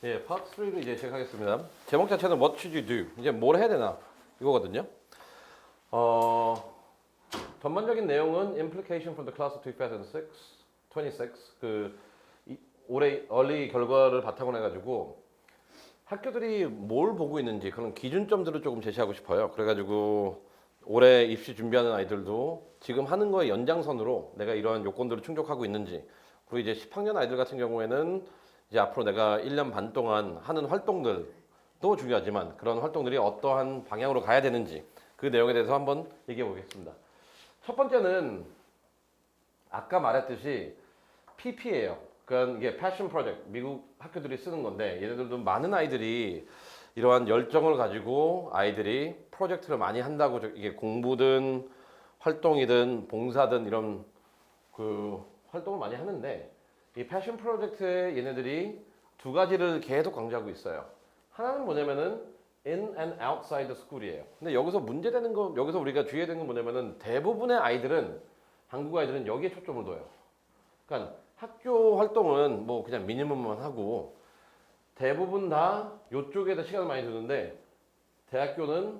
예, 파트 3를 이제 시작하겠습니다. 제목 자체는 What should you do? 이제 뭘 해야 되나 이거거든요. 전반적인 내용은 Implication from the class of 2006, 26 올해 early 결과를 바탕으로 해가지고 학교들이 뭘 보고 있는지 그런 기준점들을 조금 제시하고 싶어요. 그래가지고 올해 입시 준비하는 아이들도 지금 하는 거에 연장선으로 내가 이러한 요건들을 충족하고 있는지, 그리고 이제 10학년 아이들 같은 경우에는 이제 앞으로 내가 1년 반 동안 하는 활동들도 중요하지만 그런 활동들이 어떠한 방향으로 가야 되는지 그 내용에 대해서 한번 얘기해 보겠습니다. 첫 번째는 아까 말했듯이 PP예요. 그러니까 이게 패션 프로젝트, 미국 학교들이 쓰는 건데 얘네들도 많은 아이들이 이러한 열정을 가지고 아이들이 프로젝트를 많이 한다고, 이게 공부든 활동이든 봉사든 이런 그 활동을 많이 하는데 이 패션 프로젝트에 얘네들이 두 가지를 계속 강조하고 있어요. 하나는 뭐냐면은 in and outside the school이에요. 근데 여기서 문제되는 거, 여기서 우리가 주의해야 되는 건 뭐냐면은 대부분의 아이들은, 한국 아이들은 여기에 초점을 둬요. 그러니까 학교 활동은 뭐 그냥 미니멈만 하고 대부분 다 이쪽에다 시간을 많이 두는데 대학교는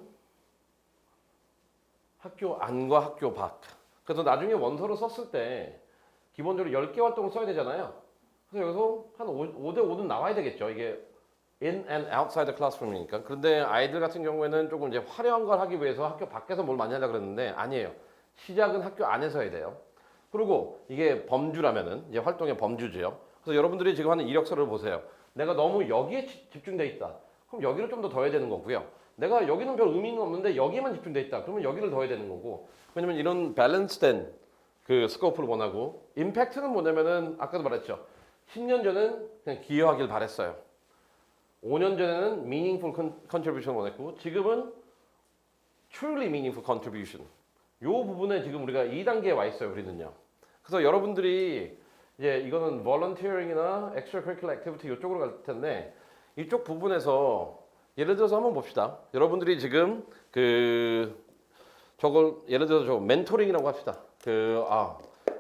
학교 안과 학교 밖. 그래서 나중에 원서를 썼을 때 기본적으로 10개 활동을 써야 되잖아요. 그래서 여기서 한 5대 5는 나와야 되겠죠. 이게 in and outside the classroom이니까. 그런데 아이들 같은 경우에는 조금 이제 화려한 걸 하기 위해서 학교 밖에서 뭘 많이 하려고 그랬는데 아니에요. 시작은 학교 안에서 해야 돼요. 그리고 이게 범주라면은 이제 활동의 범주죠. 그래서 여러분들이 지금 하는 이력서를 보세요. 내가 너무 여기에 집중돼 있다. 그럼 여기를 좀 더 더해야 되는 거고요. 내가 여기는 별 의미는 없는데 여기에만 집중돼 있다. 그러면 여기를 더해야 되는 거고. 왜냐면 이런 밸런스된 그 스코프를 원하고, 임팩트는 뭐냐면은 아까도 말했죠. 10년 전은 그냥 기여하길 바랬어요. 5년 전에는 meaningful contribution 원했고 지금은 truly meaningful contribution. 요 부분에 지금 우리가 2단계에 와 있어요, 우리는요. 그래서 여러분들이 이제 이거는 volunteering이나 extracurricular activity 이쪽으로 갈 텐데 이쪽 부분에서 예를 들어서 한번 봅시다. 여러분들이 지금 저걸 예를 들어서 저 멘토링이라고 합시다.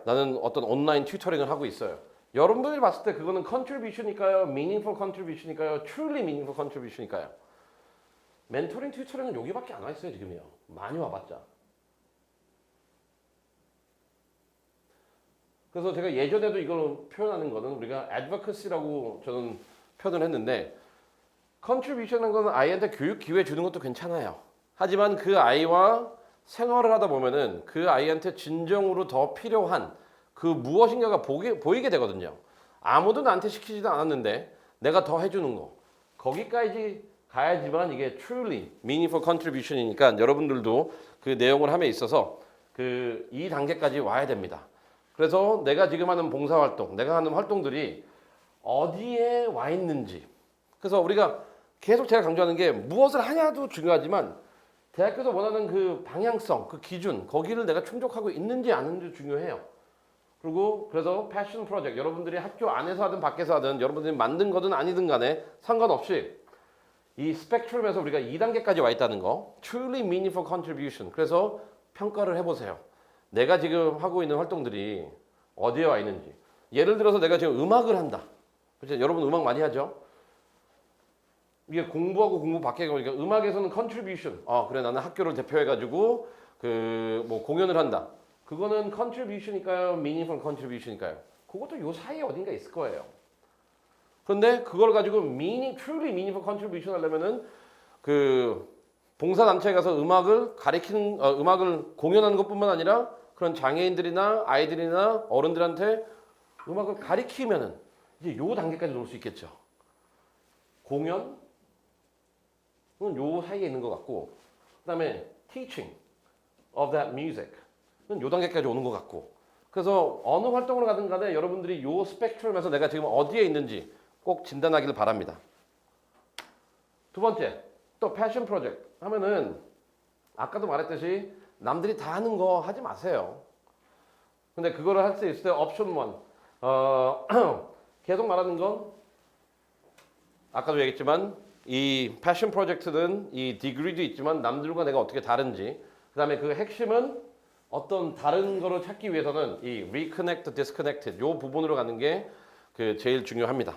나는 어떤 온라인 튜터링을 하고 있어요. 여러분들이 봤을 때 그거는 contribution일까요? meaningful contribution일까요? truly meaningful contribution일까요? 멘토링 튜터링은 여기밖에 안 와 있어요, 지금요. 많이 와봤자. 그래서 제가 예전에도 이걸 표현하는 거는 우리가 advocacy라고 저는 표현을 했는데, contribution은 건 아이한테 교육 기회 주는 것도 괜찮아요. 하지만 그 아이와 생활을 하다 보면은 그 아이한테 진정으로 더 필요한 그 무엇인가가 보이게 되거든요. 아무도 나한테 시키지도 않았는데 내가 더 해주는 거. 거기까지 가야지만 이게 truly meaningful contribution이니까 여러분들도 그 내용을 함에 있어서 그 이 단계까지 와야 됩니다. 그래서 내가 지금 하는 봉사활동, 내가 하는 활동들이 어디에 와 있는지. 그래서 우리가 계속 제가 강조하는 게 무엇을 하냐도 중요하지만 대학교에서 원하는 그 방향성, 그 기준, 거기를 내가 충족하고 있는지 아닌지도 중요해요. 그리고 그래서 패션 프로젝트, 여러분들이 학교 안에서 하든 밖에서 하든 여러분들이 만든 거든 아니든 간에 상관없이 이 스펙트럼에서 우리가 2단계까지 와 있다는 거, truly meaningful contribution. 그래서 평가를 해보세요. 내가 지금 하고 있는 활동들이 어디에 와 있는지. 예를 들어서 내가 지금 음악을 한다. 그렇죠? 여러분 음악 많이 하죠? 이게 공부하고 공부 밖에 가니까 음악에서는 contribution. 그래 나는 학교를 대표해가지고 뭐 공연을 한다. 그거는 contribution일까요? meaningful contribution일까요? 그것도 요 사이에 어딘가 있을 거예요. 그런데 그걸 가지고 truly meaningful contribution 하려면은 그 봉사단체에 가서 음악을 음악을 공연하는 것뿐만 아니라 그런 장애인들이나 아이들이나 어른들한테 음악을 가리키면은 이제 요 단계까지 놓을 수 있겠죠. 공연? 은 요 사이에 있는 것 같고, 그 다음에 teaching of that music 은 요 단계까지 오는 것 같고. 그래서 어느 활동을 가든 간에 여러분들이 요 스펙트럼에서 내가 지금 어디에 있는지 꼭 진단하기를 바랍니다. 두 번째, 또 패션 프로젝트 하면은 아까도 말했듯이 남들이 다 하는 거 하지 마세요. 근데 그거를 할 수 있을 때 옵션 1. 계속 말하는 건 아까도 얘기했지만 이 패션 프로젝트는 이 디그리도 있지만 남들과 내가 어떻게 다른지, 그 다음에 그 핵심은 어떤 다른 거를 찾기 위해서는 이 reconnect, disconnected 요 부분으로 가는 게 그 제일 중요합니다.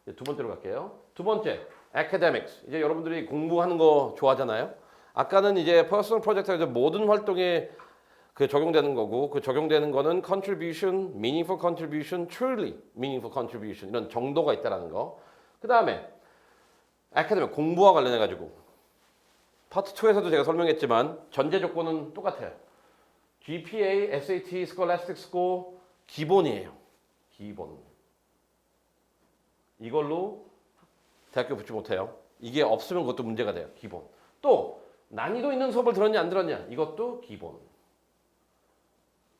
이제 두 번째로 갈게요. 두 번째, academics. 이제 여러분들이 공부하는 거 좋아하잖아요. 아까는 이제 personal project에서 모든 활동에 그 적용되는 거고 그 적용되는 거는 contribution, meaningful contribution, truly meaningful contribution 이런 정도가 있다라는 거. 그 다음에 academic 공부와 관련해 가지고 파트 2에서도 제가 설명했지만 전제 조건은 똑같아요. GPA, SAT, Scholastic Score 기본이에요. 기본. 이걸로 대학교 붙지 못해요. 이게 없으면 그것도 문제가 돼요. 기본. 또 난이도 있는 수업을 들었냐 안 들었냐 이것도 기본.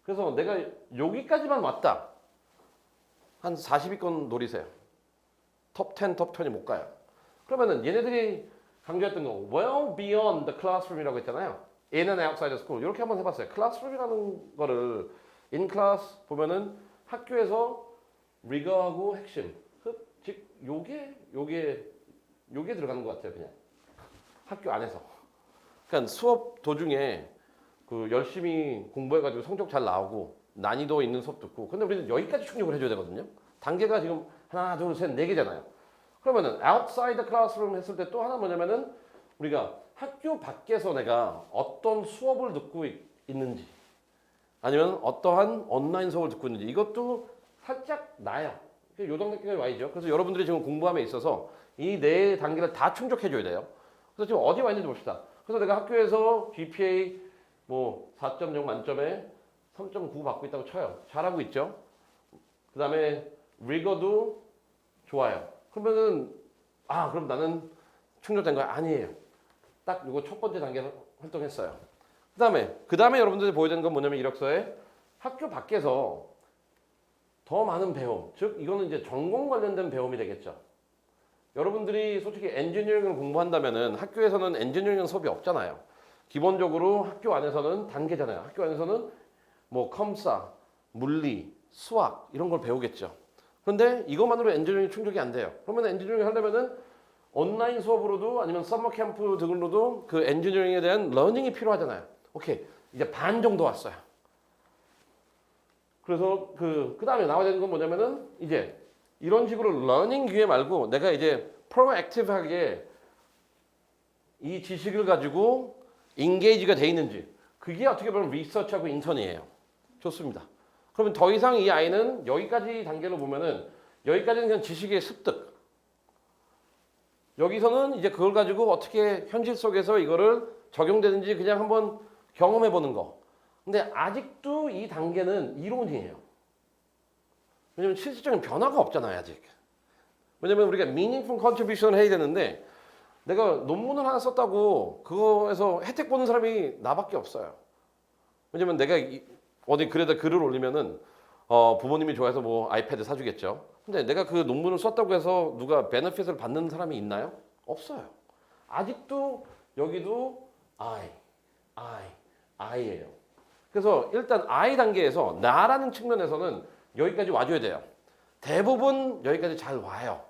그래서 내가 여기까지만 왔다. 한 40위권 노리세요. 톱 10, 톱 20이 못 가요. 그러면은 얘네들이 강조했던 거 well beyond the classroom이라고 했잖아요. in and outside the school. 이렇게 한번 해봤어요. classroom이라는 거를 in class 보면은 학교에서 rigor하고 핵심. 즉 요게 들어가는 것 같아요. 그냥 학교 안에서. 그러니까 수업 도중에 그 열심히 공부해가지고 성적 잘 나오고 난이도 있는 수업 듣고 근데 우리는 여기까지 충족을 해줘야 되거든요. 단계가 지금 하나, 둘, 셋, 네 개잖아요. 그러면은 outside the classroom 했을 때 또 하나 뭐냐면은 우리가 학교 밖에서 내가 어떤 수업을 듣고 있는지 아니면 어떠한 온라인 수업을 듣고 있는지 이것도 살짝 나요. 요 단계까지 와야죠. 그래서 여러분들이 지금 공부함에 있어서 이 네 단계를 다 충족해줘야 돼요. 그래서 지금 어디 와 있는지 봅시다. 그래서 내가 학교에서 GPA 뭐 4.0 만점에 3.9 받고 있다고 쳐요. 잘하고 있죠. 그 다음에 리거도 좋아요. 그러면은 그럼 나는 충족된 거야? 아니에요. 딱 이거 첫 번째 단계에서 활동했어요. 그 다음에 여러분들이 보여야 되는 건 뭐냐면 이력서에 학교 밖에서 더 많은 배움, 즉 이거는 이제 전공 관련된 배움이 되겠죠. 여러분들이 솔직히 엔지니어링을 공부한다면은 학교에서는 엔지니어링 수업이 없잖아요. 기본적으로 학교 안에서는 단계잖아요. 학교 안에서는 뭐 컴사, 물리, 수학 이런 걸 배우겠죠. 그런데 이것만으로 엔지니어링 충족이 안 돼요. 그러면 엔지니어링 하려면은 온라인 수업으로도 아니면 서머 캠프 등으로도 그 엔지니어링에 대한 러닝이 필요하잖아요. 오케이. 이제 반 정도 왔어요. 그래서 그 다음에 나와야 되는 건 뭐냐면은 이제 이런 식으로 러닝 기회 말고 내가 이제 프로액티브하게 이 지식을 가지고 인게이지가 돼 있는지 그게 어떻게 보면 리서치하고 인턴이에요. 좋습니다. 그러면 더 이상 이 아이는 여기까지 단계로 보면은 여기까지는 그냥 지식의 습득. 여기서는 이제 그걸 가지고 어떻게 현실 속에서 이거를 적용되는지 그냥 한번 경험해 보는 거. 근데 아직도 이 단계는 이론이에요. 왜냐면 실질적인 변화가 없잖아요, 아직. 왜냐면 우리가 meaningful contribution을 해야 되는데 내가 논문을 하나 썼다고 그거에서 혜택 보는 사람이 나밖에 없어요. 왜냐면 내가 어디 글에다 글을 올리면은 부모님이 좋아해서 뭐 아이패드 사주겠죠. 근데 내가 그 논문을 썼다고 해서 누가 베네핏을 받는 사람이 있나요? 없어요. 아직도 여기도 I예요. 그래서 일단 I 단계에서 나라는 측면에서는 여기까지 와줘야 돼요. 대부분 여기까지 잘 와요.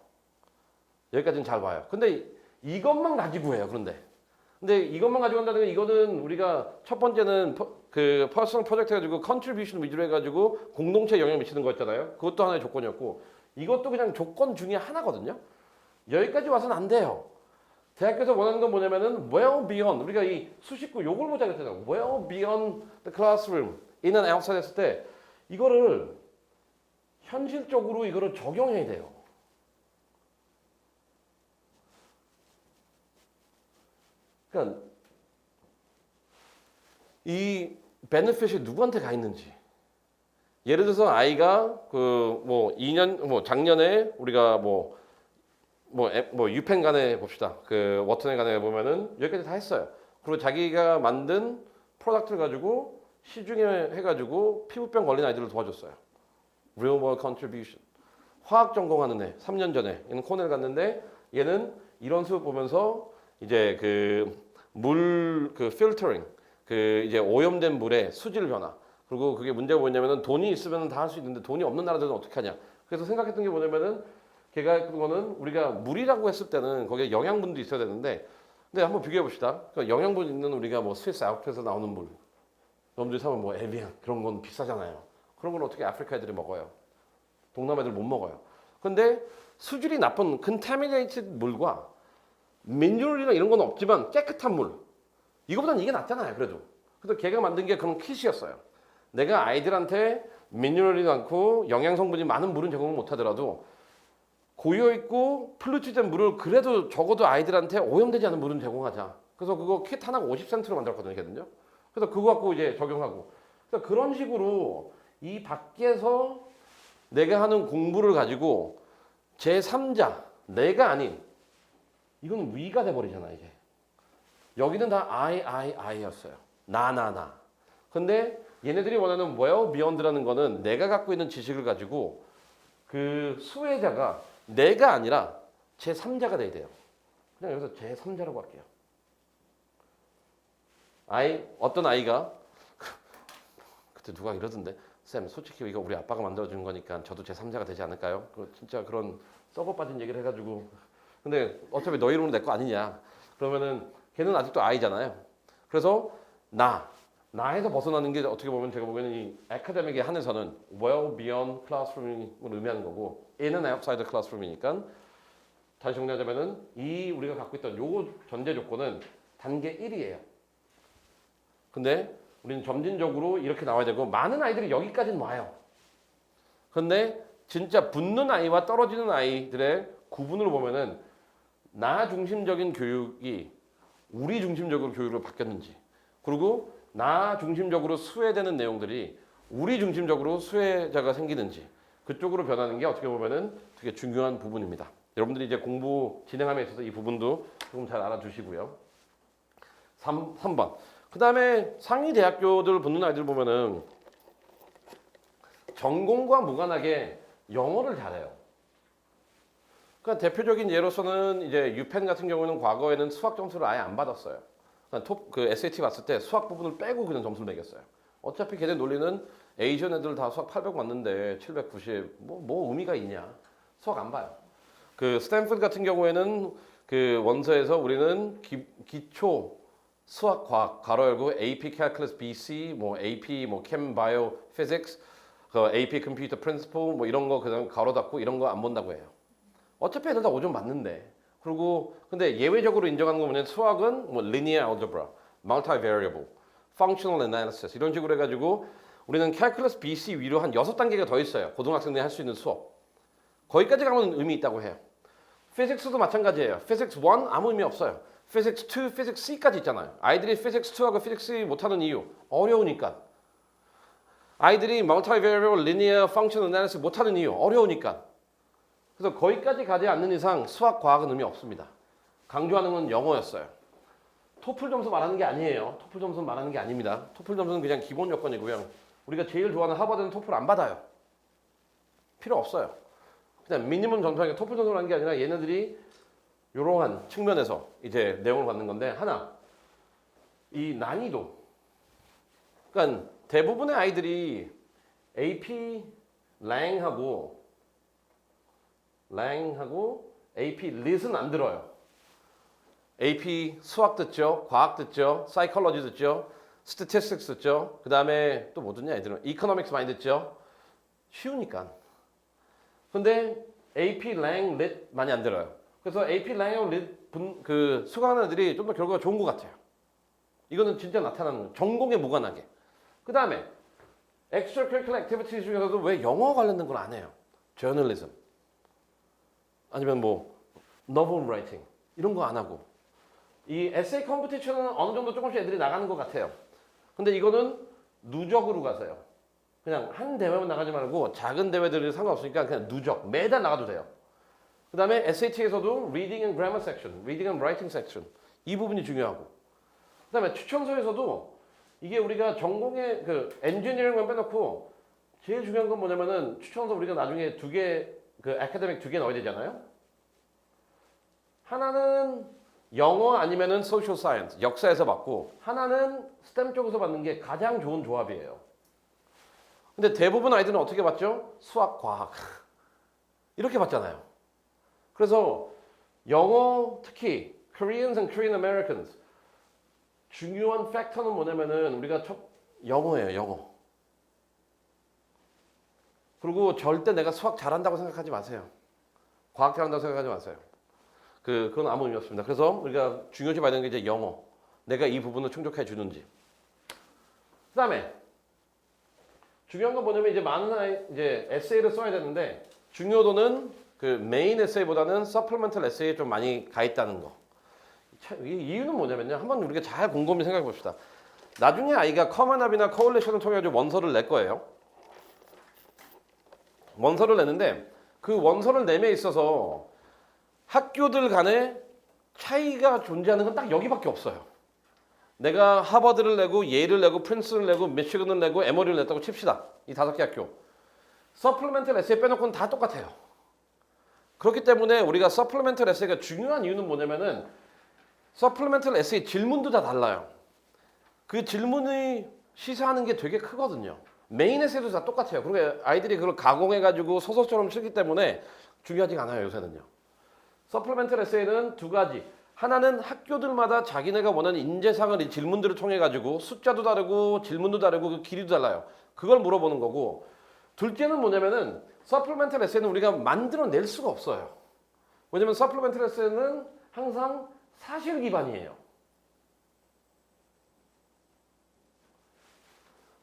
여기까지는 잘 와요. 근데 이것만 가지고 해요. 근데 이것만 가지고 한다는 건 이거는 우리가 첫 번째는 그 퍼스널 프로젝트 해가지고 컨트리뷰션 위주로 해가지고 공동체에 영향을 미치는 거였잖아요. 그것도 하나의 조건이었고 이것도 그냥 조건 중에 하나거든요. 여기까지 와서는 안 돼요. 대학교에서 원하는 건 뭐냐면은 well beyond 우리가 이 수식구 요걸 보자 그랬잖아요. well beyond the classroom in and outside 했을 때 이거를 현실적으로 이거를 적용해야 돼요. 그러니까 이 베네핏이 누구한테 가 있는지 예를 들어서 아이가 그 뭐 2년 뭐 작년에 우리가 뭐 유펜간에 봅시다. 그 워튼에 보면은 여기까지 다 했어요. 그리고 자기가 만든 프로덕트를 가지고 시중에 해가지고 피부병 걸린 아이들을 도와줬어요. Real World Contribution. 화학 전공하는 애 3년 전에 얘는 코넬 갔는데 얘는 이런 수업 보면서 이제 그 물 그 필터링 그 이제 오염된 물의 수질 변화 그리고 그게 문제가 뭐냐면은 돈이 있으면 다 할 수 있는데 돈이 없는 나라들은 어떻게 하냐. 그래서 생각했던 게 뭐냐면은 걔가 했던 거는 우리가 물이라고 했을 때는 거기에 영양분도 있어야 되는데 근데 한번 비교해 봅시다. 그러니까 영양분 있는 우리가 뭐 스위스 아웃let에서 나오는 물 여러분들이 사면 뭐 에비앙 그런 건 비싸잖아요. 그런 건 어떻게 아프리카 애들이 먹어요? 동남아 애들 못 먹어요. 근데 수질이 나쁜 contaminated 물과 미네랄이나 이런 건 없지만 깨끗한 물. 이거보다는 이게 낫잖아요. 그래도. 그래서 걔가 만든 게 그런 킷이었어요. 내가 아이들한테 미네랄이 많고 영양 성분이 많은 물은 제공을 못하더라도 고여 있고 플루티된 물을 그래도 적어도 아이들한테 오염되지 않은 물은 제공하자. 그래서 그거 킷 하나가 50센트로 만들었거든요. 그래서 그거 갖고 이제 적용하고. 그래서 그런 식으로 이 밖에서 내가 하는 공부를 가지고 제3자, 내가 아닌 이건 위가 돼버리잖아 이제. 여기는 다 I였어요. 나. 근데 얘네들이 원하는 well beyond라는 거는 내가 갖고 있는 지식을 가지고 그 수혜자가 내가 아니라 제3자가 돼야 돼요. 그냥 여기서 제3자라고 할게요. 어떤 아이가 그때 누가 이러던데 쌤 솔직히 이거 우리 아빠가 만들어준 거니까 저도 제3자가 되지 않을까요? 진짜 그런 썩어 빠진 얘기를 해가지고 근데 어차피 너 이름은 내 거 아니냐 그러면은 걔는 아직도 아이잖아요. 그래서 나에서 벗어나는 게 어떻게 보면 제가 보기에는 이 아카데믹의 한에서는 well beyond classroom을 의미하는 거고 in and outside the classroom이니까 다시 정리하자면은 이 우리가 갖고 있던 요 전제 조건은 단계 1이에요. 근데 우리는 점진적으로 이렇게 나와야 되고 많은 아이들이 여기까지는 와요. 근데 진짜 붙는 아이와 떨어지는 아이들의 구분을 보면은 나 중심적인 교육이 우리 중심적으로 교육으로 바뀌었는지 그리고 나 중심적으로 수혜되는 내용들이 우리 중심적으로 수혜자가 생기는지 그쪽으로 변하는 게 어떻게 보면은 되게 중요한 부분입니다. 여러분들이 이제 공부 진행함에 있어서 이 부분도 조금 잘 알아주시고요. 3번. 그 다음에 상위 대학교들 붙는 아이들 보면은 전공과 무관하게 영어를 잘해요. 그러니까 대표적인 예로서는 이제 유펜 같은 경우는 과거에는 수학 점수를 아예 안 받았어요. 그 SAT 봤을 때 수학 부분을 빼고 그냥 점수를 매겼어요. 어차피 걔네 논리는 에이전 애들 다 수학 800 맞는데 790 뭐 의미가 있냐. 수학 안 봐요. 그 스탠포드 같은 경우에는 그 원서에서 우리는 기초 수학 과학 가로 열고 AP Calculus BC 뭐 AP 뭐 Chem Bio Physics 그 AP Computer Principle 뭐 이런 거 그냥 가로 닫고 이런 거 안 본다고 해요. 어차피 애들 다 5점 맞는데. 그리고 근데 예외적으로 인정하는 거 뭐냐면 수학은 뭐 linear algebra, multivariable, functional analysis 이런 식으로 해가지고 우리는 calculus BC 위로 한 6단계가 더 있어요. 고등학생들이 할 수 있는 수업. 거기까지 가면 의미 있다고 해요. physics도 마찬가지예요. physics 1 아무 의미 없어요. physics 2, physics C까지 있잖아요. 아이들이 physics 2하고 physics C 못하는 이유 어려우니까. 아이들이 multivariable, linear, functional analysis 못하는 이유 어려우니까. 그래서 거기까지 가지 않는 이상 수학, 과학은 의미 없습니다. 강조하는 건 영어였어요. 토플 점수 말하는 게 아니에요. 토플 점수 말하는 게 아닙니다. 토플 점수는 그냥 기본 요건이고요. 우리가 제일 좋아하는 하버드는 토플 안 받아요. 필요 없어요. 그냥 미니멈 점수하니까 토플 점수를 하는 게 아니라 얘네들이 이러한 측면에서 이제 내용을 받는 건데 하나, 이 난이도. 그러니까 대부분의 아이들이 AP 랭하고 AP lit은 안 들어요. AP 수학 듣죠, 과학 듣죠, psychology 듣죠, statistics 듣죠. 그 다음에 또 뭐 듣냐 애들은 economics 많이 듣죠. 쉬우니까. 근데 AP 랭 lit 많이 안 들어요. 그래서 AP 랭하고 lit 그 수강하는 애들이 좀 더 결과가 좋은 것 같아요. 이거는 진짜 나타나는 거예요. 전공에 무관하게. 그 다음에 extracurricular activities 중에서도 왜 영어 관련된 걸 안 해요? journalism. 아니면 뭐 novel writing 이런 거 안 하고 이 에세이 컴피티션은 어느 정도 조금씩 애들이 나가는 것 같아요. 근데 이거는 누적으로 가세요. 그냥 한 대회만 나가지 말고 작은 대회들이 상관없으니까 그냥 누적 매달 나가도 돼요. 그 다음에 SAT에서도 reading and grammar section, reading and writing section 이 부분이 중요하고 그 다음에 추천서에서도 이게 우리가 전공의 그 엔지니어링만 빼놓고 제일 중요한 건 뭐냐면은 추천서 우리가 나중에 그 아카데믹 2개 넣어야 되잖아요. 하나는 영어 아니면은 소셜 사이언스, 역사에서 받고 하나는 스템 쪽에서 받는 게 가장 좋은 조합이에요. 근데 대부분 아이들은 어떻게 받죠? 수학, 과학 이렇게 받잖아요. 그래서 영어 특히 Koreans and Korean Americans 중요한 팩터는 뭐냐면은 우리가 영어예요, 영어. 그리고 절대 내가 수학 잘한다고 생각하지 마세요. 과학자 한다고 생각하지 마세요. 그건 아무 의미 없습니다. 그래서 우리가 중요시 봐야 되는 게 이제 영어. 내가 이 부분을 충족해 주는지. 그다음에 중요한 건 뭐냐면 이제 이제 에세이를 써야 되는데 중요도는 그 메인 에세이보다는 서플리멘털 에세이에 좀 많이 가 있다는 거. 이유는 뭐냐면요. 한번 우리가 잘 곰곰이 생각해 봅시다. 나중에 아이가 커먼업이나 코올레이션을 통해 가지고 원서를 낼 거예요. 원서를 내는데 그 원서를 내에 있어서 학교들 간에 차이가 존재하는 건 딱 여기밖에 없어요. 내가 하버드를 내고 예일을 내고 프린스를 내고 미시건을 내고 에머리를 냈다고 칩시다. 이 5개 학교. 서플리멘털 에세이 빼놓고는 다 똑같아요. 그렇기 때문에 우리가 서플리멘털 에세이가 중요한 이유는 뭐냐면은 서플리멘털 에세이 질문도 다 달라요. 그 질문이 시사하는 게 되게 크거든요. 메인 에세이도 다 똑같아요. 그리고 아이들이 그걸 가공해가지고 소설처럼 쓰기 때문에 중요하지가 않아요, 요새는요. 서플리멘털 에세이는 두 가지. 하나는 학교들마다 자기네가 원하는 인재상을 이 질문들을 통해 가지고 숫자도 다르고 질문도 다르고 그 길이도 달라요. 그걸 물어보는 거고. 둘째는 뭐냐면은 서플리멘털 에세이는 우리가 만들어낼 수가 없어요. 왜냐면 서플리멘털 에세이는 항상 사실 기반이에요.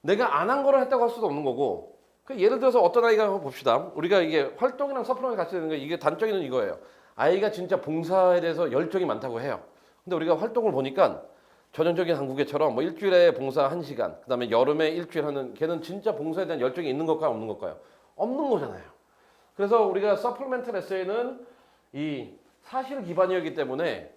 내가 안 한 거를 했다고 할 수도 없는 거고. 예를 들어서 어떤 아이가 봅시다. 우리가 이게 활동이랑 서플리멘털 같이 되는 게 이게 단적인 이거예요. 아이가 진짜 봉사에 대해서 열정이 많다고 해요. 근데 우리가 활동을 보니까 전형적인 한국애처럼 뭐 일주일에 봉사 1시간, 그다음에 여름에 일주일 하는 걔는 진짜 봉사에 대한 열정이 있는 것과 없는 것과요. 없는 거잖아요. 그래서 우리가 서플리멘털 에세이는 이 사실 기반이었기 때문에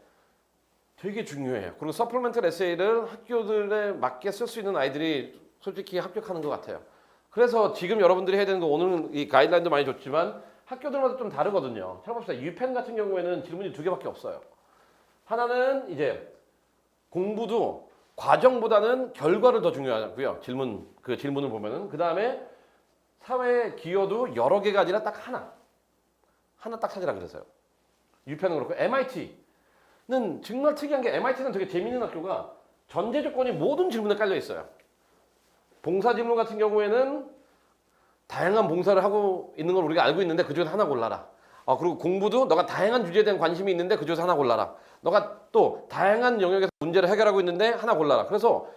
되게 중요해요. 그리고 서플리멘털 에세이를 학교들에 맞게 쓸 수 있는 아이들이 솔직히 합격하는 것 같아요. 그래서 지금 여러분들이 해야 되는 거 오늘 이 가이드라인도 많이 줬지만 학교들마다 좀 다르거든요. 잘 봅시다. 유펜 같은 경우에는 질문이 2개밖에 없어요. 하나는 이제 공부도 과정보다는 결과를 더 중요하고요. 그 질문을 보면은. 그 다음에 사회 기여도 여러 개가 아니라 딱 하나. 하나 딱 찾으라 그랬어요. 유펜은 그렇고 MIT는 정말 특이한 게 MIT는 되게 재밌는 학교가 전제 조건이 모든 질문에 깔려 있어요. 봉사 질문 같은 경우에는 다양한 봉사를 하고 있는 걸 우리가 알고 있는데 그중에서 하나 골라라. 그리고 공부도 너가 다양한 주제에 대한 관심이 있는데 그중에서 하나 골라라. 너가 또 다양한 영역에서 문제를 해결하고 있는데 하나 골라라. 그래서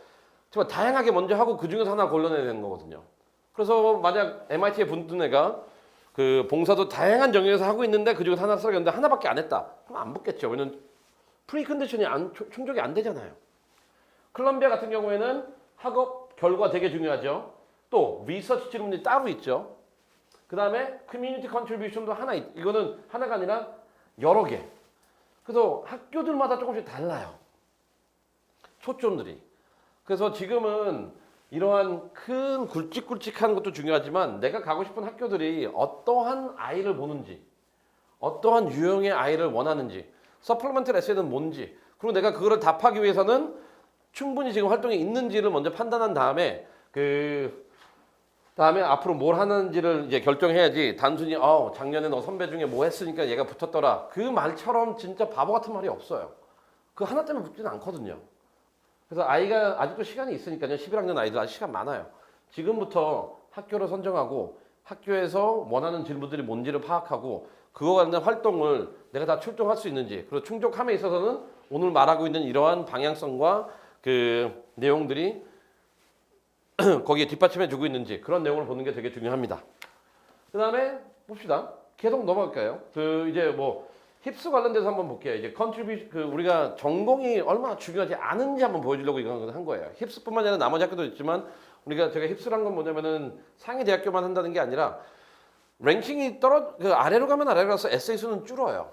정말 다양하게 먼저 하고 그중에서 하나 골라내야 되는 거거든요. 그래서 만약 MIT에 붙는 애가 그 봉사도 다양한 영역에서 하고 있는데 그중에서 하나 써야겠는데 하나밖에 안 했다. 그럼 안 붙겠죠. 왜냐면 프리컨디션이 충족이 안 되잖아요. 콜롬비아 같은 경우에는 학업 결과 되게 중요하죠. 또 리서치 질문이 따로 있죠. 그 다음에 커뮤니티 컨트리뷰션도 하나 이거는 하나가 아니라 여러 개. 그래서 학교들마다 조금씩 달라요. 초점들이. 그래서 지금은 이러한 큰 굵직굵직한 것도 중요하지만 내가 가고 싶은 학교들이 어떠한 아이를 보는지, 어떠한 유형의 아이를 원하는지, 서플리멘털 에세이는 뭔지, 그리고 내가 그거를 답하기 위해서는 충분히 지금 활동이 있는지를 먼저 판단한 다음에 다음에 앞으로 뭘 하는지를 이제 결정해야지 단순히 작년에 너 선배 중에 뭐 했으니까 얘가 붙었더라 그 말처럼 진짜 바보 같은 말이 없어요. 그 하나 때문에 붙지는 않거든요. 그래서 아이가 아직도 시간이 있으니까요. 11학년 아이들 아직 시간 많아요. 지금부터 학교를 선정하고 학교에서 원하는 질문들이 뭔지를 파악하고 그거와 관련된 활동을 내가 다 출동할 수 있는지 그리고 충족함에 있어서는 오늘 말하고 있는 이러한 방향성과 그 내용들이 거기에 뒷받침해 주고 있는지 그런 내용을 보는 게 되게 중요합니다. 그 다음에 봅시다. 계속 넘어갈까요? 이제 뭐 힙스 관련돼서 한번 볼게요. 이제 우리가 전공이 얼마나 중요하지 않은지 한번 보여주려고 이걸 한 거예요. 힙스뿐만 아니라 나머지 학교도 있지만 제가 힙스란 건 뭐냐면은 상위 대학교만 한다는 게 아니라 랭킹이 아래로 가면 아래로 가서 에세이 수는 줄어요.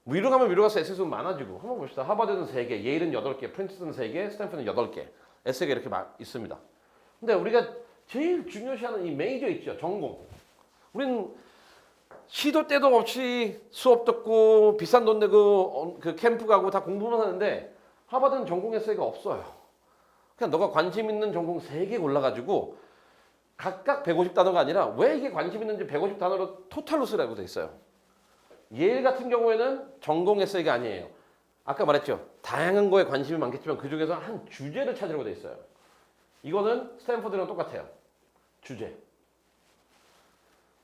위로 가면 위로 가서 에세이 수는 많아지고 한번 봅시다. 하버드는 3개, 예일은 8개, 프린스턴은 3개, 스탠퍼드는 8개. 에세이가 이렇게 있습니다. 근데 우리가 제일 중요시하는 이 메이저 있죠. 전공. 우리는 시도 때도 없이 수업 듣고 비싼 돈 내고 그 캠프 가고 다 공부만 하는데 하버드는 전공 에세이가 없어요. 그냥 너가 관심 있는 전공 3개 골라가지고 각각 150단어가 아니라 왜 이게 관심 있는지 150단어로 토탈로 쓰라고 돼 있어요. 예일 같은 경우에는 전공 에세이가 아니에요. 아까 말했죠. 다양한 거에 관심이 많겠지만 그중에서 한 주제를 찾으려고 돼 있어요. 이거는 스탠퍼드랑 똑같아요. 주제.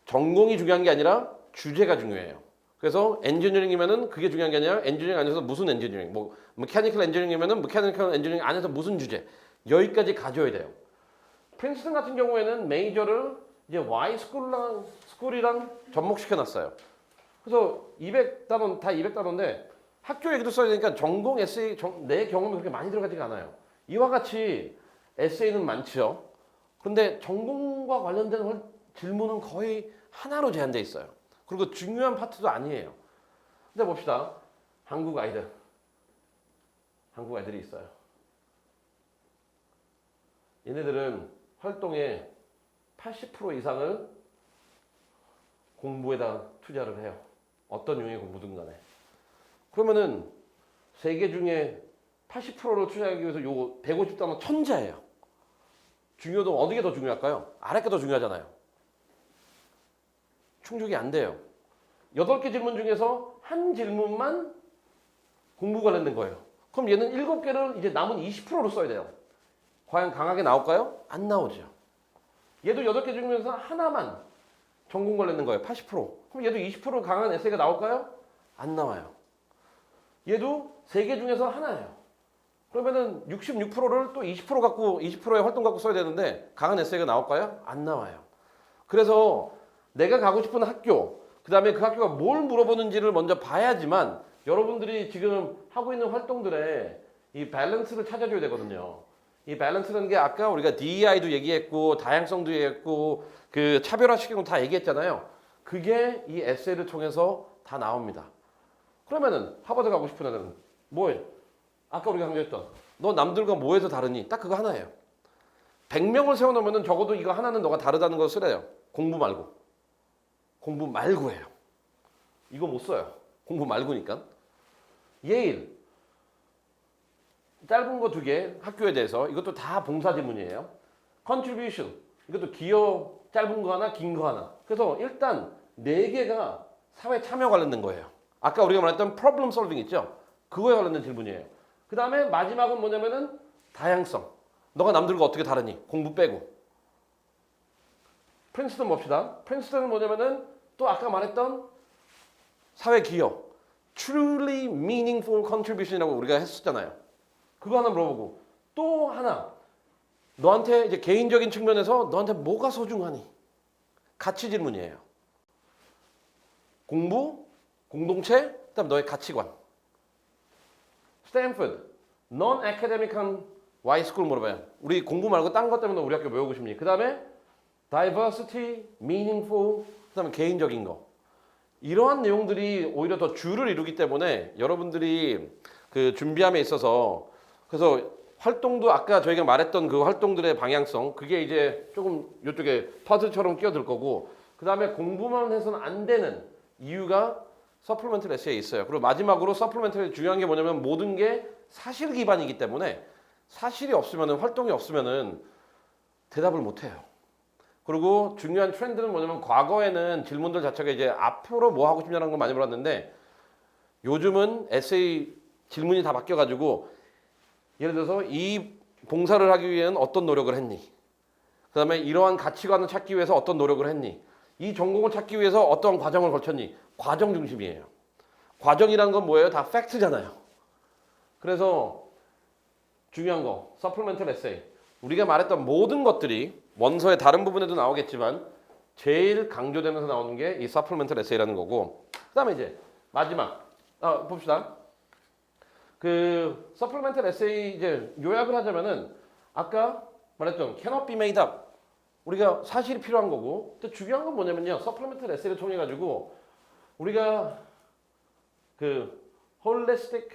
전공이 중요한 게 아니라 주제가 중요해요. 그래서 엔지니어링이면은 그게 중요한 게 아니라 엔지니어링 안에서 무슨 엔지니어링, 뭐 메카니컬 엔지니어링이면은 메카니컬 엔지니어링 안에서 무슨 주제 여기까지 가져야 돼요. 프린스턴 같은 경우에는 메이저를 이제 Y 스쿨이랑 접목시켜놨어요. 그래서 200단원 다 200단원인데 학교 얘기도 써야 되니까 전공 에세이 내 경험이 그렇게 많이 들어가지가 않아요. 이와 같이 에세이는 많죠. 그런데 전공과 관련된 질문은 거의 하나로 제한돼 있어요. 그리고 중요한 파트도 아니에요. 근데 봅시다. 한국 아이들이 있어요. 얘네들은 활동의 80% 이상을 공부에다 투자를 해요. 어떤 유형의 공부든 간에. 그러면은 세계 중에 80%를 투자하기 위해서 요 150단원 천재예요. 중요도 어느 게 더 중요할까요? 아래 게 더 중요하잖아요. 충족이 안 돼요. 8개 질문 중에서 한 질문만 공부 관련된 거예요. 그럼 얘는 7개를 이제 남은 20%로 써야 돼요. 과연 강하게 나올까요? 안 나오죠. 얘도 8개 중에서 하나만 전공 관련된 거예요. 80%. 그럼 얘도 20% 강한 에세이가 나올까요? 안 나와요. 얘도 3개 중에서 하나예요. 그러면은 66%를 또 20% 갖고 20%의 활동 갖고 써야 되는데 강한 에세이가 나올까요? 안 나와요. 그래서 내가 가고 싶은 학교, 그 다음에 그 학교가 뭘 물어보는지를 먼저 봐야지만 여러분들이 지금 하고 있는 활동들의 이 밸런스를 찾아줘야 되거든요. 이 밸런스라는 게 아까 우리가 DEI도 얘기했고 다양성도 얘기했고 그 차별화시키고 다 얘기했잖아요. 그게 이 에세이를 통해서 다 나옵니다. 그러면은 하버드 가고 싶은 애들은 뭐해? 아까 우리가 강조했던 너 남들과 뭐해서 다르니? 딱 그거 하나예요. 100명을 세워놓으면 적어도 이거 하나는 너가 다르다는 걸 쓰래요. 공부 말고예요. 이거 못 써요. 공부 말고니까. 예일 짧은 거 2개 학교에 대해서 이것도 다 봉사 지문이에요. contribution 이것도 기여 짧은 거 하나 긴 거 하나. 그래서 일단 4개가 사회 참여 관련된 거예요. 아까 우리가 말했던 problem solving 있죠? 그거에 관련된 질문이에요. 그 다음에 마지막은 뭐냐면은 다양성. 너가 남들과 어떻게 다르니? 공부 빼고. 프린스턴 봅시다. 프린스턴은 뭐냐면은 또 아까 말했던 사회 기여. truly meaningful contribution이라고 우리가 했었잖아요. 그거 하나 물어보고 또 하나 너한테 이제 개인적인 측면에서 너한테 뭐가 소중하니? 가치 질문이에요. 공부, 공동체, 그다음 너의 가치관. 스탠포드, non-academic한 Y스쿨 물어봐요. 우리 공부 말고 딴 것 때문에 우리 학교 왜 오고 싶니? 그 다음에 diversity, meaningful, 그 다음에 개인적인 거. 이러한 내용들이 오히려 더 주를 이루기 때문에 여러분들이 그 준비함에 있어서 그래서 활동도 아까 저희가 말했던 그 활동들의 방향성 그게 이제 조금 이쪽에 퍼즐처럼 끼어들 거고 그 다음에 공부만 해서는 안 되는 이유가 서플리멘털 에세이에 있어요. 그리고 마지막으로 서플리멘털이 중요한 게 뭐냐면 모든 게 사실 기반이기 때문에 사실이 없으면은 활동이 없으면은 대답을 못 해요. 그리고 중요한 트렌드는 뭐냐면 과거에는 질문들 자체가 이제 앞으로 뭐 하고 싶냐는 걸 많이 물었는데 요즘은 에세이 질문이 다 바뀌어가지고 예를 들어서 이 봉사를 하기 위해는 어떤 노력을 했니? 그 다음에 이러한 가치관을 찾기 위해서 어떤 노력을 했니? 이 전공을 찾기 위해서 어떤 과정을 거쳤니? 과정 중심이에요. 과정이란 건 뭐예요? 다 팩트잖아요. 그래서 중요한 거, 서플리멘털 에세이. 우리가 말했던 모든 것들이 원서의 다른 부분에도 나오겠지만 제일 강조되면서 나오는 게 이 서플리멘털 에세이라는 거고 그 다음에 이제 마지막 봅시다. 그 서플리멘털 에세이 이제 요약을 하자면은 아까 말했던 cannot be made up 우리가 사실이 필요한 거고 또 중요한 건 뭐냐면요. 서플리멘털 에세이를 통해 가지고 우리가 그 holistic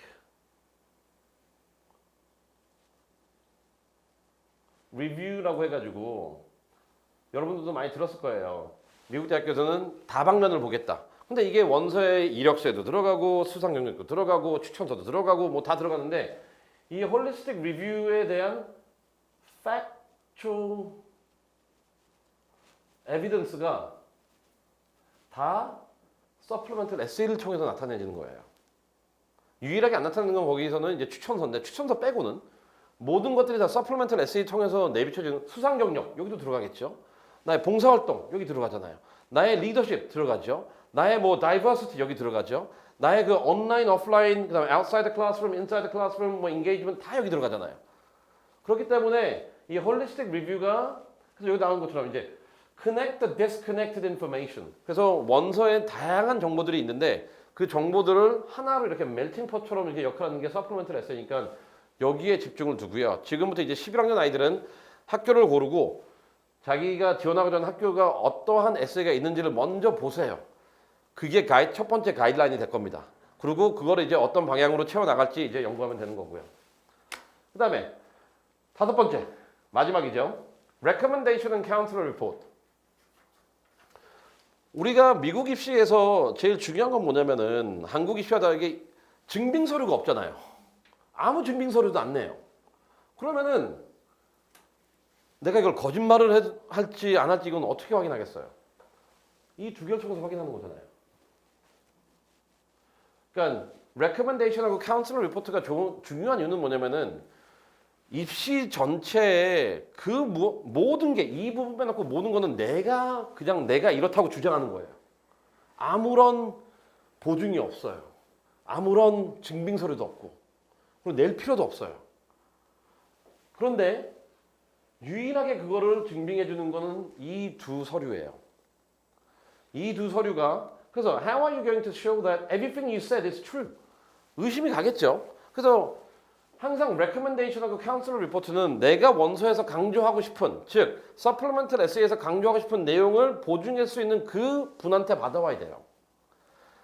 review라고 해가지고 여러분들도 많이 들었을 거예요. 미국 대학교에서는 다방면을 보겠다. 근데 이게 원서의 이력서에도 들어가고 수상 경력도 들어가고 추천서도 들어가고 뭐 다 들어가는데 이 홀리스틱 리뷰에 대한 factual evidence가 다 supplemental essay를 통해서 나타내지는 거예요. 유일하게 안 나타나는 건 거기서는 이제 추천서인데 추천서 빼고는 모든 것들이 다 supplemental essay 통해서 내비쳐지는 수상 경력 여기도 들어가겠죠. 나의 봉사활동 여기 들어가잖아요. 나의 리더십 들어가죠. 나의 뭐 diversity 여기 들어가죠. 나의 그 온라인, 오프라인, 그다음에 outside the classroom, inside the classroom, 뭐 engagement 다 여기 들어가잖아요. 그렇기 때문에 이 holistic review가 그래서 여기 나오는 것처럼 이제 connect the disconnected information. 그래서 원서에 다양한 정보들이 있는데 그 정보들을 하나로 이렇게 멜팅 폿처럼 이렇게 역할하는 게 서플리멘털 에세이니까 여기에 집중을 두고요. 지금부터 이제 11학년 아이들은 학교를 고르고 자기가 지원하고자 하는 학교가 어떠한 에세이가 있는지를 먼저 보세요. 그게 첫 번째 가이드라인이 될 겁니다. 그리고 그거를 이제 어떤 방향으로 채워나갈지 이제 연구하면 되는 거고요. 그 다음에 5번째, 마지막이죠. Recommendation and Counter Report. 우리가 미국 입시에서 제일 중요한 건 뭐냐면은 한국 입시와 다르게 증빙 서류가 없잖아요. 아무 증빙 서류도 안 내요. 그러면은 내가 이걸 거짓말을 할지 안 할지 이건 어떻게 확인하겠어요? 이 두 개를 통해서 확인하는 거잖아요. 그러니까 recommendation하고 counselor report가 중요한 이유는 뭐냐면은 입시 전체에 그 모든 게 이 부분 빼놓고 모든 거는 그냥 내가 이렇다고 주장하는 거예요. 아무런 보증이 없어요. 아무런 증빙 서류도 없고 그리고 낼 필요도 없어요. 그런데 유일하게 그거를 증빙해 주는 거는 이 두 서류예요. 이 두 서류가 그래서 how are you going to show that everything you said is true? 의심이 가겠죠. 그래서 항상 recommendation하고 counselor report는 내가 원서에서 강조하고 싶은 즉 supplemental essay에서 강조하고 싶은 내용을 보증할 수 있는 그 분한테 받아와야 돼요.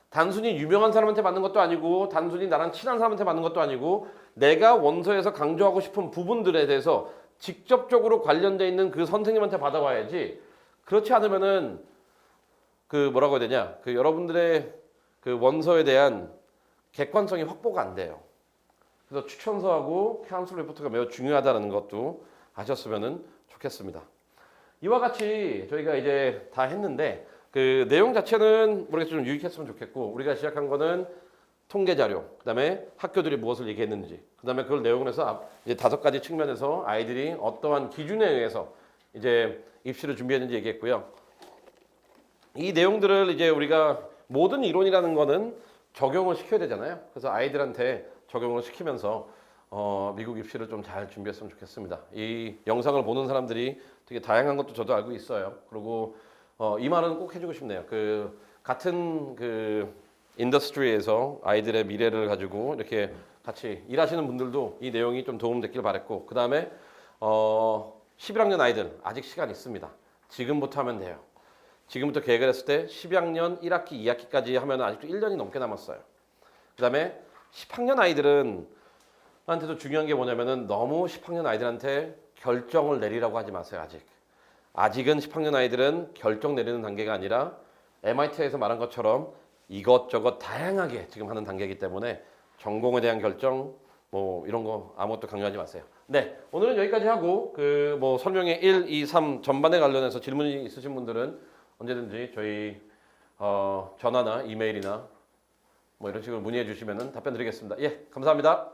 단순히 유명한 사람한테 받는 것도 아니고 단순히 나랑 친한 사람한테 받는 것도 아니고 내가 원서에서 강조하고 싶은 부분들에 대해서 직접적으로 관련돼 있는 그 선생님한테 받아와야지. 그렇지 않으면은 그 뭐라고 해야 되냐? 그 여러분들의 그 원서에 대한 객관성이 확보가 안 돼요. 그래서 추천서하고 카운슬 리포트가 매우 중요하다는 것도 아셨으면 좋겠습니다. 이와 같이 저희가 이제 다 했는데 그 내용 자체는 모르겠지만 좀 유익했으면 좋겠고 우리가 시작한 거는 통계 자료, 그다음에 학교들이 무엇을 얘기했는지, 그다음에 그걸 내용을 해서 이제 5가지 측면에서 아이들이 어떠한 기준에 의해서 이제 입시를 준비했는지 얘기했고요. 이 내용들을 이제 우리가 모든 이론이라는 거는 적용을 시켜야 되잖아요. 그래서 아이들한테 적용을 시키면서 미국 입시를 좀 잘 준비했으면 좋겠습니다. 이 영상을 보는 사람들이 되게 다양한 것도 저도 알고 있어요. 그리고 이 말은 꼭 해주고 싶네요. 그 같은 그 인더스트리에서 아이들의 미래를 가지고 이렇게 같이 일하시는 분들도 이 내용이 좀 도움됐길 바랬고 그 다음에 11학년 아이들 아직 시간 있습니다. 지금부터 하면 돼요. 지금부터 계획을 했을 때 12학년 1학기, 2학기까지 하면 아직도 1년이 넘게 남았어요. 그 다음에 10학년 아이들은 한테도 중요한 게 뭐냐면은 너무 10학년 아이들한테 결정을 내리라고 하지 마세요. 아직은 10학년 아이들은 결정 내리는 단계가 아니라 MIT에서 말한 것처럼 이것저것 다양하게 지금 하는 단계이기 때문에 전공에 대한 결정 뭐 이런 거 아무것도 강요하지 마세요. 네, 오늘은 여기까지 하고 그 뭐 설명의 1, 2, 3 전반에 관련해서 질문이 있으신 분들은 언제든지 저희 전화나 이메일이나 뭐 이런 식으로 문의해 주시면 답변 드리겠습니다. 예, 감사합니다.